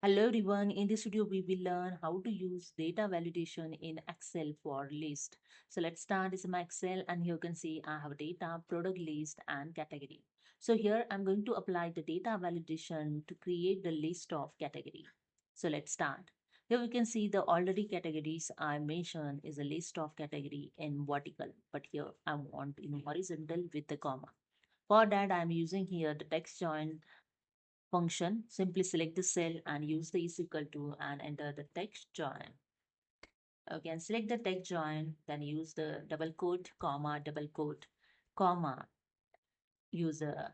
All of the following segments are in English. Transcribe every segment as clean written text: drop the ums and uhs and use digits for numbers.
Hello everyone, in this video we will learn how to use data validation in Excel for list. So let's start. This is my Excel and here you can see I have data, product list and category. So here I'm going to apply the data validation to create the list of category. So let's start. Here we can see the already categories I mentioned is a list of category in vertical, but here I want in horizontal with the comma. For that I'm using here the text join function. Simply select the cell and use the is equal to and enter the text join. Okay, and select the text join, then use the double quote, comma,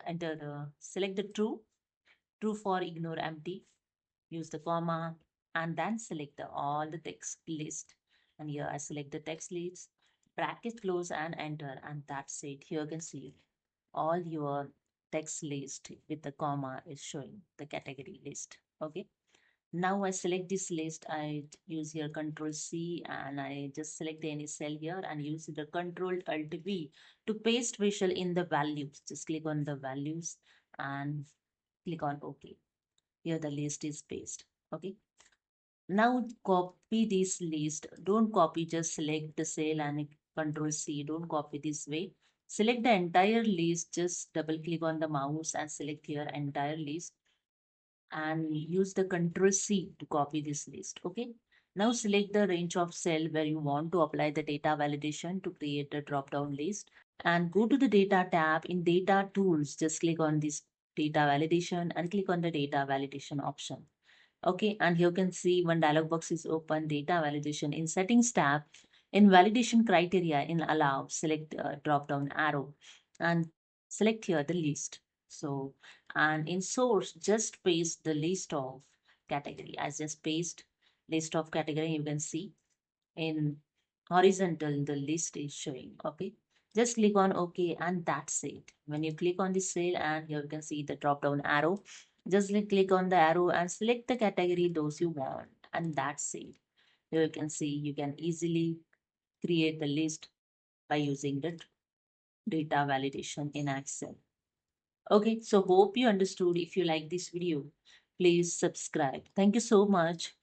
enter select the true for ignore empty, use the comma, and then select all the text list. And here I select the text list, bracket close and enter, and that's it. Here you can see all your text list with the comma is showing the category list. Okay. Now I select this list. I use here Control C and I just select any cell here and use the Control Alt V to paste visual in the values. Just click on the values and click on OK. Here the list is pasted. Okay. Now copy this list. Don't copy, just select the cell and Control C. Don't copy this way. Select the entire list. Just double click on the mouse and select here entire list and use the Control C to copy this list. Okay. Now select the range of cell where you want to apply the data validation to create a drop-down list and go to the data tab in data tools. Just click on this data validation and click on the data validation option. Okay, and here you can see one dialog box is open, data validation. In settings tab, in validation criteria, in allow, select drop down arrow and select here the list. So, and in source, just paste the list of category. I just paste list of category. You can see in horizontal, the list is showing. Okay, just click on OK and that's it. When you click on the cell and here you can see the drop down arrow, just click on the arrow and select the category those you want and that's it. Here you can see you can easily create the list by using the data validation in Excel. Okay, so hope you understood. If you like this video, please subscribe. Thank you so much.